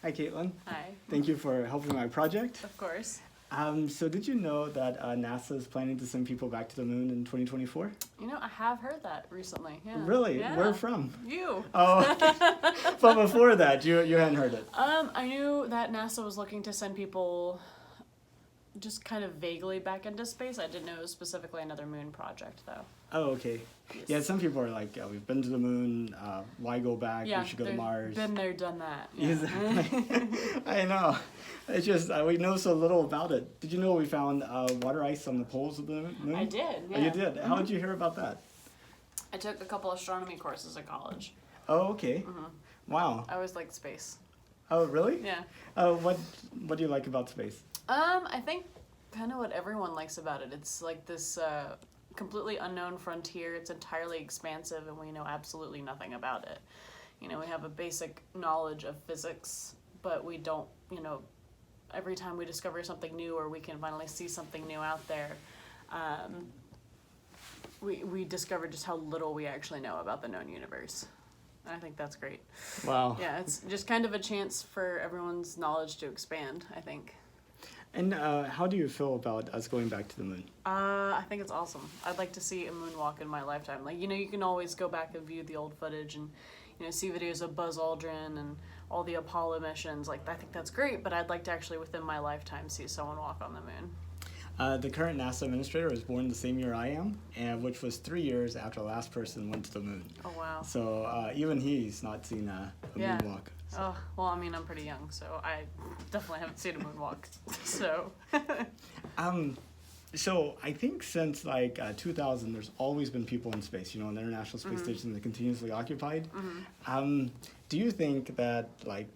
Hi, Katelin. Hi. Thank you for helping my project. Of course. So did you know that NASA is planning to send people back to the moon in 2024? You know, I have heard that recently. Yeah. Really? Yeah. Where from? You. Oh, but before that, you hadn't heard it. I knew that NASA was looking to send people just kind of vaguely back into space. I didn't know it was specifically another moon project, though. Oh, okay. Yes. Yeah, some people are like, we've been to the moon, why go back? Yeah, We should go to Mars. Been there, done that. Yeah. Exactly. I know. It's just, we know so little about it. Did you know we found water ice on the poles of the moon? I did, yeah. Oh, you did? How did you hear about that? I took a couple astronomy courses in college. Oh, okay. Wow. I always liked space. Oh, really? Yeah. What do you like about space? I think kind of what everyone likes about it. It's like this completely unknown frontier. It's entirely expansive, and we know absolutely nothing about it. You know, we have a basic knowledge of physics, but we don't, you know, every time we discover something new or we can finally see something new out there, we discover just how little we actually know about the known universe. I think that's great. Wow. Yeah, it's just kind of a chance for everyone's knowledge to expand, I think. And how do you feel about us going back to the moon? I think it's awesome. I'd like to see a moonwalk in my lifetime. Like, you know, you can always go back and view the old footage and, you know, see videos of Buzz Aldrin and all the Apollo missions. Like, I think that's great, but I'd like to actually, within my lifetime, see someone walk on the moon. The current NASA administrator was born the same year I am, and which was 3 years after the last person went to the moon. Oh, wow. So even he's not seen a Yeah. moonwalk. So. Oh, well, I mean, I'm pretty young, so I definitely haven't seen a moonwalk. So. So I think since like 2000, there's always been people in space. You know, on the International Space Station, they're continuously occupied. Do you think that like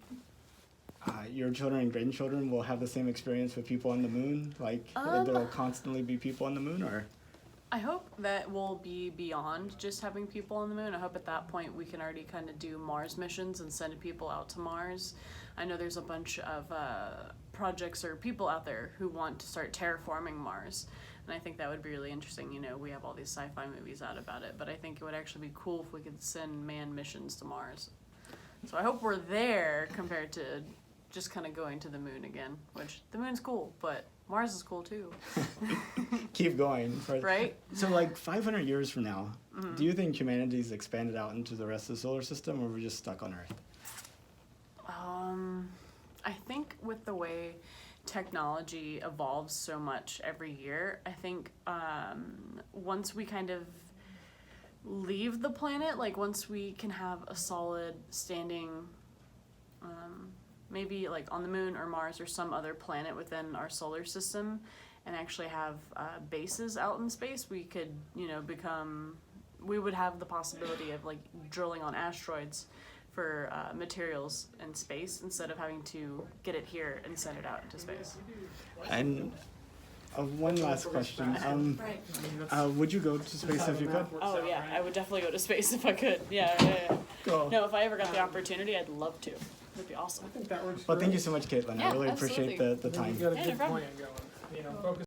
your children and grandchildren will have the same experience with people on the moon? Like there will constantly be people on the moon, or? I hope that we'll be beyond just having people on the moon. I hope at that point we can already kind of do Mars missions and send people out to Mars. I know there's a bunch of projects or people out there who want to start terraforming Mars. And I think that would be really interesting. You know, we have all these sci-fi movies out about it, but I think it would actually be cool if we could send manned missions to Mars. So I hope we're there compared to just kind of going to the moon again, which the moon's cool, but Mars is cool too. Keep going. Right? So like 500 years from now, do you think humanity's expanded out into the rest of the solar system, or we're just stuck on Earth? I think with the way technology evolves so much every year, I think once we kind of leave the planet, like once we can have a solid standing maybe like on the moon or Mars or some other planet within our solar system, and actually have bases out in space, we could, you know, we would have the possibility of like drilling on asteroids for materials in space instead of having to get it here and send it out into space. And one last question. Would you go to space if you could? Oh yeah, I would definitely go to space if I could. Yeah. Cool. No, if I ever got the opportunity, I'd love to. It'd be awesome. I think that works. Well, thank you so much, Caitlin. Yeah, I really appreciate absolutely. the time. You got a Yeah, no good problem. plan going. You know, focus